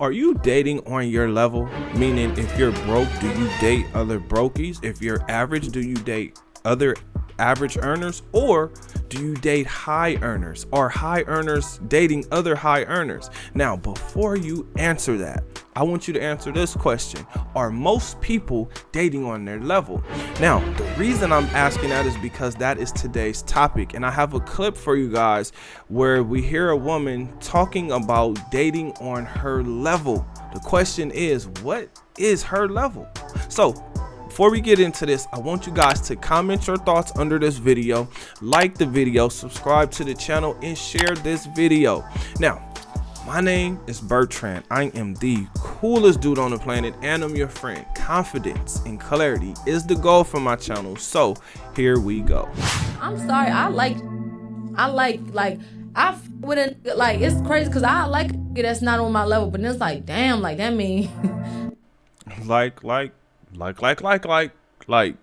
Are you dating on your level? Meaning, if you're broke, do you date other brokies? If you're average, do you date other average earners? Or do you date high earners? Are high earners dating other high earners? Now, before you answer that, I want you to answer this question. Are most people dating on their level? Now, the reason I'm asking that is because that is today's topic. And I have a clip for you guys where we hear a woman talking about dating on her level. The question is, what is her level? So, before we get into this, I want you guys to comment your thoughts under this video, like the video, subscribe to the channel, and share this video. Now, my name is Bertrand. I am the coolest dude on the planet, and I'm your friend. Confidence and clarity is the goal for my channel. So here we go. I'm sorry. I with it, like, it's crazy because I like it that's not on my level, but it's like, damn, like that mean like,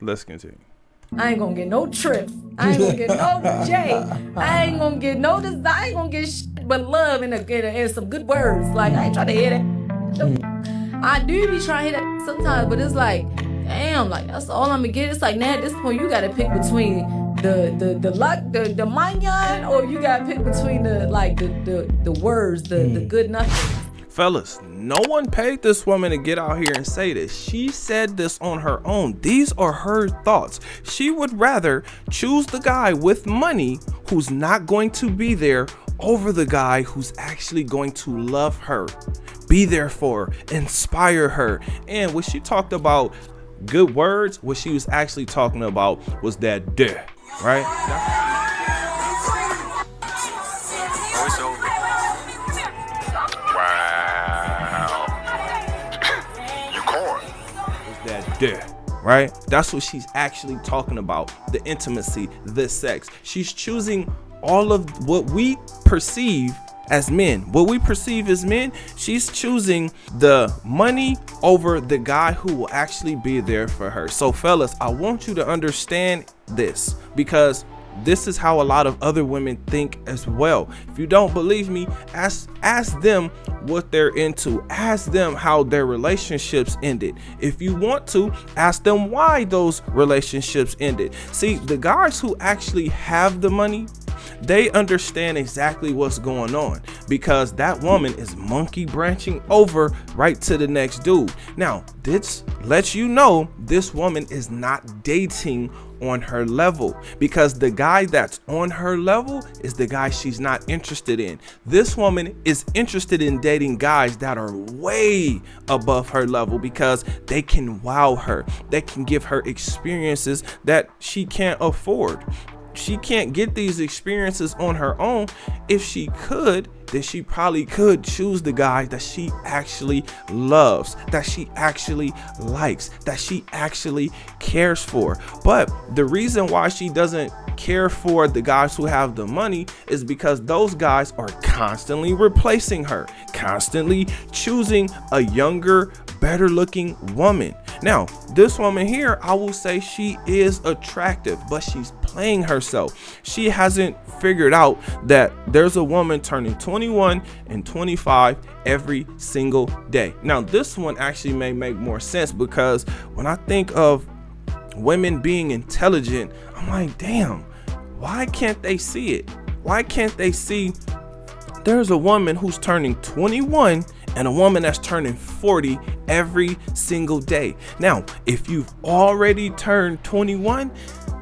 let's continue. I ain't gonna get no trips. I ain't gonna get no J. I ain't gonna get no design. I ain't gonna get shit but love and some good words. Like, I ain't trying to hear that. I do be trying to hear that sometimes, but it's like, damn, like that's all I'm gonna get. It's like, now at this point you gotta pick between the luck, the manyan, or you gotta pick between the words, the good nothing. Fellas, no one paid this woman to get out here and say this. She said this on her own. These are her thoughts. She would rather choose the guy with money who's not going to be there over the guy who's actually going to love her, be there for her, inspire her. And when she talked about good words, what she was actually talking about was that duh, right? Right? That's what she's actually talking about. The intimacy, the sex. She's choosing all of what we perceive as men. What we perceive as men, she's choosing the money over the guy who will actually be there for her. So fellas, I want you to understand this, because this is how a lot of other women think as well. If you don't believe me, ask them what they're into. Ask them how their relationships ended. If you want to, ask them why those relationships ended. See, the guys who actually have the money, they understand exactly what's going on, because that woman is monkey branching over right to the next dude. Now, this lets you know this woman is not dating on her level, because the guy that's on her level is the guy she's not interested in. This woman is interested in dating guys that are way above her level, because they can wow her. They can give her experiences that she can't afford. She can't get these experiences on her own. If she could, then she probably could choose the guy that she actually loves, that she actually likes, that she actually cares for. But the reason why she doesn't care for the guys who have the money is because those guys are constantly replacing her, constantly choosing a younger, better looking woman. Now, this woman here, I will say she is attractive, but she's playing herself. She hasn't figured out that there's a woman turning 21 and 25 every single day. Now, this one actually may make more sense, because when I think of women being intelligent, I'm like, damn, why can't they see it? Why can't they see there's a woman who's turning 21 and a woman that's turning 40 every single day? Now, if you've already turned 21,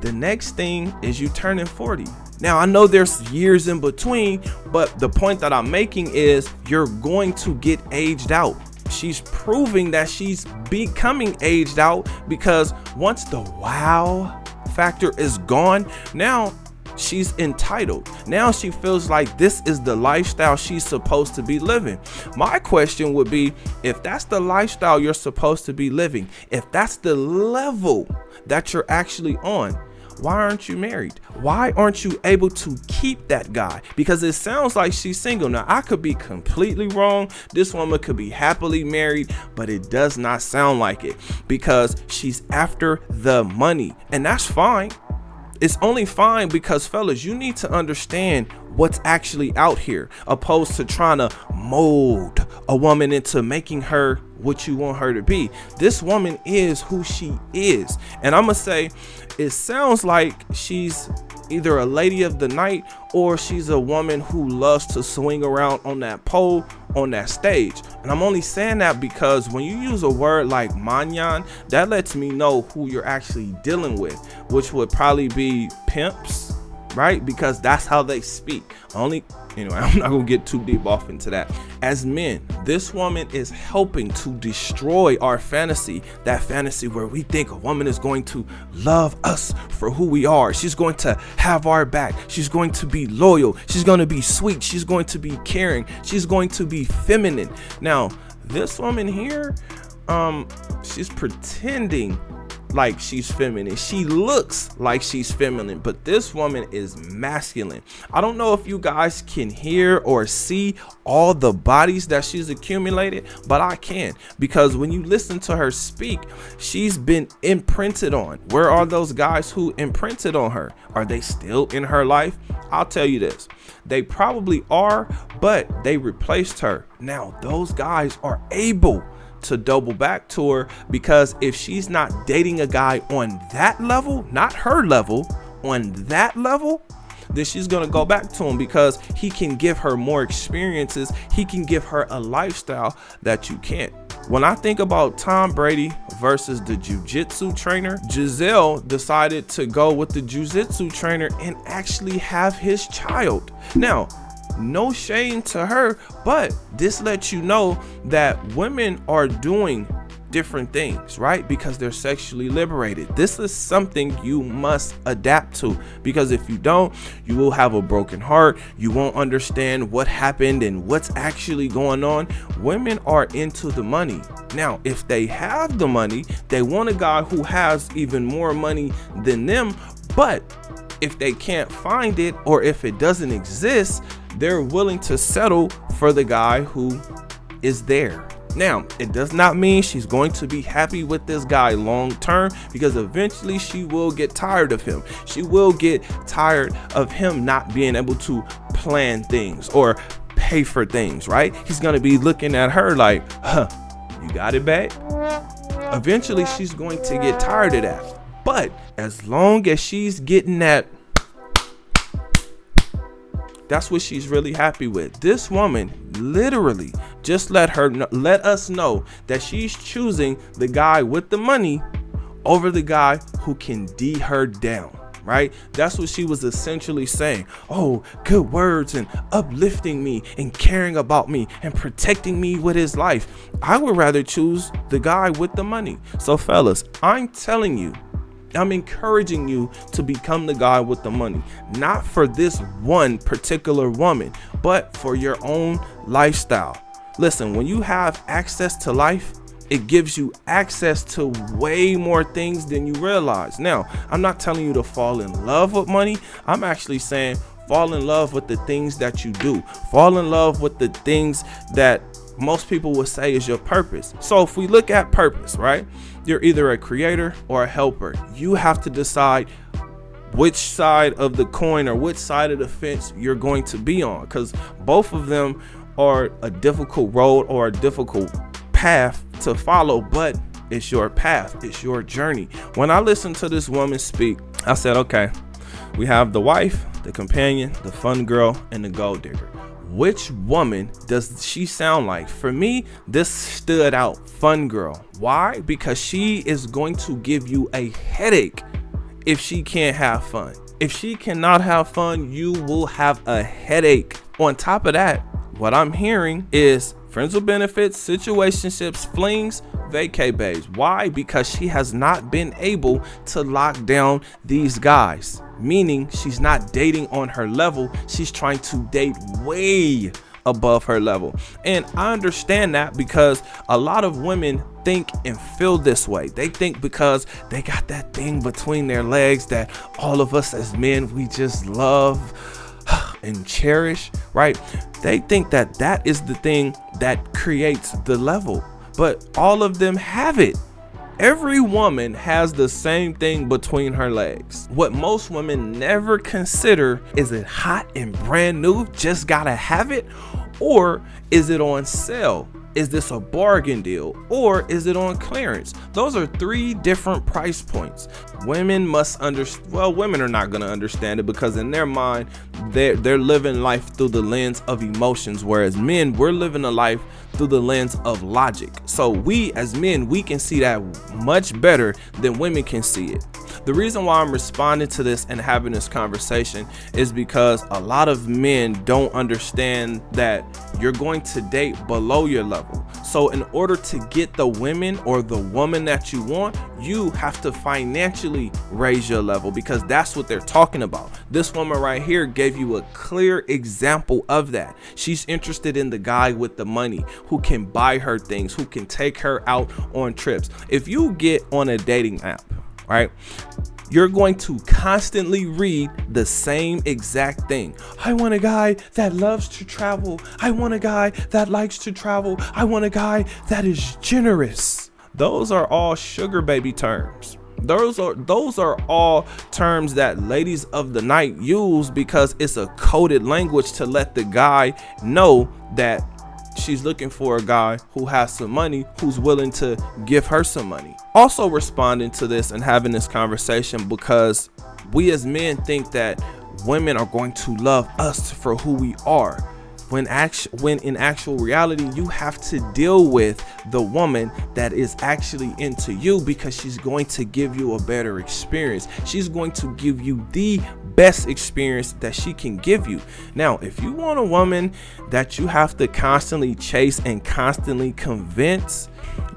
the next thing is you turning 40. Now, I know there's years in between, but the point that I'm making is you're going to get aged out. She's proving that she's becoming aged out, because once the wow factor is gone, now she's entitled. Now she feels like this is the lifestyle she's supposed to be living. My question would be, if that's the lifestyle you're supposed to be living, if that's the level that you're actually on, why aren't you married? Why aren't you able to keep that guy? Because it sounds like she's single. Now, I could be completely wrong. This woman could be happily married, but it does not sound like it, because she's after the money, and that's fine. it's only fine because, fellas, you need to understand what's actually out here, opposed to trying to mold a woman into making her what you want her to be. This woman is who she is. And I'm gonna say, it sounds like she's either a lady of the night or she's a woman who loves to swing around on that pole on that stage. And I'm only saying that because when you use a word like manyan, that lets me know who you're actually dealing with, which would probably be pimps, right? Because that's how they speak. Anyway, I'm not gonna get too deep off into that. As men, this woman is helping to destroy our fantasy, that fantasy where we think a woman is going to love us for who we are. She's going to have our back. She's going to be loyal. She's going to be sweet. She's going to be caring. She's going to be feminine. Now, this woman here, she's pretending like she's feminine. She looks like she's feminine, but this woman is masculine. I don't know if you guys can hear or see all the bodies that she's accumulated, but I can, because when you listen to her speak, she's been imprinted on. Where are those guys who imprinted on her? Are they still in her life? I'll tell you this, they probably are, but they replaced her. Now those guys are able to double back to her, because if she's not dating a guy on that level, not her level, on that level, then she's gonna go back to him because he can give her more experiences. He can give her a lifestyle that you can't. When I think about Tom Brady versus the jiu-jitsu trainer, Giselle decided to go with the jiu-jitsu trainer and actually have his child. Now, no shame to her, but this lets you know that women are doing different things, right? Because they're sexually liberated. This is something you must adapt to, because if you don't, you will have a broken heart. You won't understand what happened and what's actually going on. Women are into the money. Now, if they have the money, they want a guy who has even more money than them, but if they can't find it, or if it doesn't exist, they're willing to settle for the guy who is there. Now, it does not mean she's going to be happy with this guy long term, because eventually she will get tired of him. She will get tired of him not being able to plan things or pay for things, right? He's going to be looking at her like, you got it, babe? Eventually she's going to get tired of that. But as long as she's getting that, that's what she's really happy with. This woman literally just let us know that she's choosing the guy with the money over the guy who can D her down, right? That's what she was essentially saying. Oh, good words and uplifting me and caring about me and protecting me with his life. I would rather choose the guy with the money. So fellas, I'm telling you, I'm encouraging you to become the guy with the money, not for this one particular woman, but for your own lifestyle. Listen, when you have access to life, it gives you access to way more things than you realize. Now, I'm not telling you to fall in love with money. I'm actually saying fall in love with the things that you do. Fall in love with the things that most people would say is your purpose. So if we look at purpose, right? You're either a creator or a helper. You have to decide which side of the coin or which side of the fence you're going to be on, because both of them are a difficult road or a difficult path to follow, but it's your path, it's your journey. When I listened to this woman speak, I said, okay, we have the wife, the companion, the fun girl, and the gold digger. Which woman does she sound like? For me, this stood out, fun girl. Why? Because she is going to give you a headache if she can't have fun. If she cannot have fun, you will have a headache. On top of that, what I'm hearing is friends with benefits, situationships, flings, vacay bays. Why? Because she has not been able to lock down these guys, meaning she's not dating on her level. She's trying to date way above her level. And I understand that, because a lot of women think and feel this way. They think because they got that thing between their legs that all of us as men, we just love and cherish, right? They think that that is the thing that creates the level, but all of them have it. Every woman has the same thing between her legs. What most women never consider, is it hot and brand new, just gotta have it? Or is it on sale? Is this a bargain deal, or is it on clearance? Those are 3 different price points. Women must understand. Well, women are not going to understand it, because in their mind, they're living life through the lens of emotions, whereas men, we're living a life through the lens of logic. So we as men, we can see that much better than women can see it. The reason why I'm responding to this and having this conversation is because a lot of men don't understand that you're going to date below your level. So in order to get the women or the woman that you want, you have to financially raise your level, because that's what they're talking about. This woman right here gave you a clear example of that. She's interested in the guy with the money, who can buy her things, who can take her out on trips. If you get on a dating app, right, you're going to constantly read the same exact thing. I want a guy that loves to travel. I want a guy that likes to travel. I want a guy that is generous. Those are all sugar baby terms. Those are all terms that ladies of the night use, because it's a coded language to let the guy know that she's looking for a guy who has some money, who's willing to give her some money. Also responding to this and having this conversation, because we as men think that women are going to love us for who we are, when in actual reality, you have to deal with the woman that is actually into you, because she's going to give you a better experience. She's going to give you the best experience that she can give you. Now, if you want a woman that you have to constantly chase and constantly convince,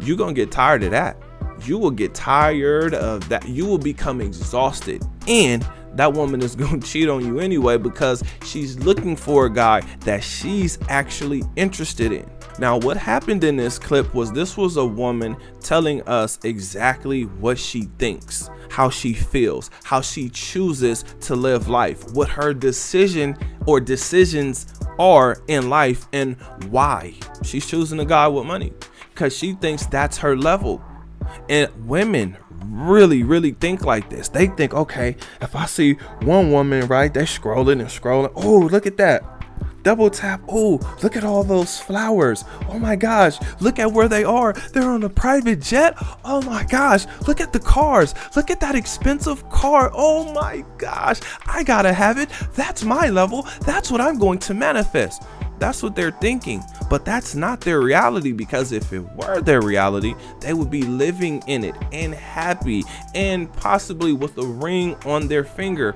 you're gonna get tired of that. You will get tired of that. You will become exhausted, and that woman is going to cheat on you anyway, because she's looking for a guy that she's actually interested in. Now, what happened in this clip was, this was a woman telling us exactly what she thinks, how she feels, how she chooses to live life, what her decision or decisions are in life, and why she's choosing a guy with money, because she thinks that's her level. And women really think like this. They think, okay, if I see one woman, right, they're scrolling and scrolling. Oh, look at that. Double tap. Oh, look at all those flowers. Oh my gosh, look at where they are. They're on a private jet. Oh my gosh, look at the cars. Look at that expensive car. Oh my gosh, I gotta have it. That's my level. That's what I'm going to manifest. That's what they're thinking, but that's not their reality, because if it were their reality, they would be living in it and happy, and possibly with a ring on their finger,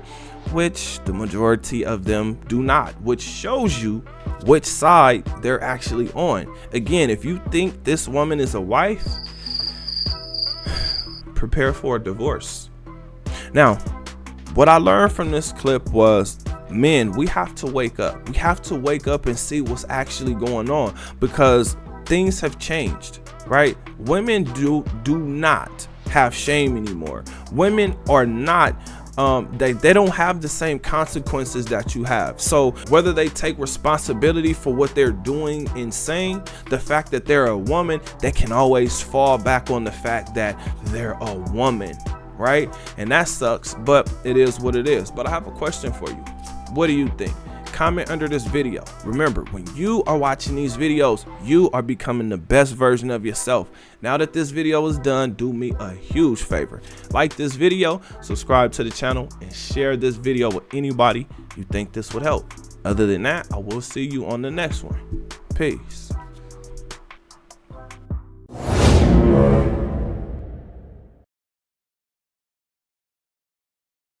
which the majority of them do not, which shows you which side they're actually on. Again, if you think this woman is a wife, prepare for a divorce. Now, what I learned from this clip was, men, we have to wake up. We have to wake up and see what's actually going on, because things have changed, right? Women do not have shame anymore. Women are not they don't have the same consequences that you have. So whether they take responsibility for what they're doing and saying, the fact that they're a woman, they can always fall back on the fact that they're a woman, right? And that sucks, but it is what it is. But I have a question for you. What do you think? Comment under this video. Remember, when you are watching these videos, you are becoming the best version of yourself. Now that this video is done, do me a huge favor. Like this video, subscribe to the channel, and share this video with anybody you think this would help. Other than that, I will see you on the next one. Peace.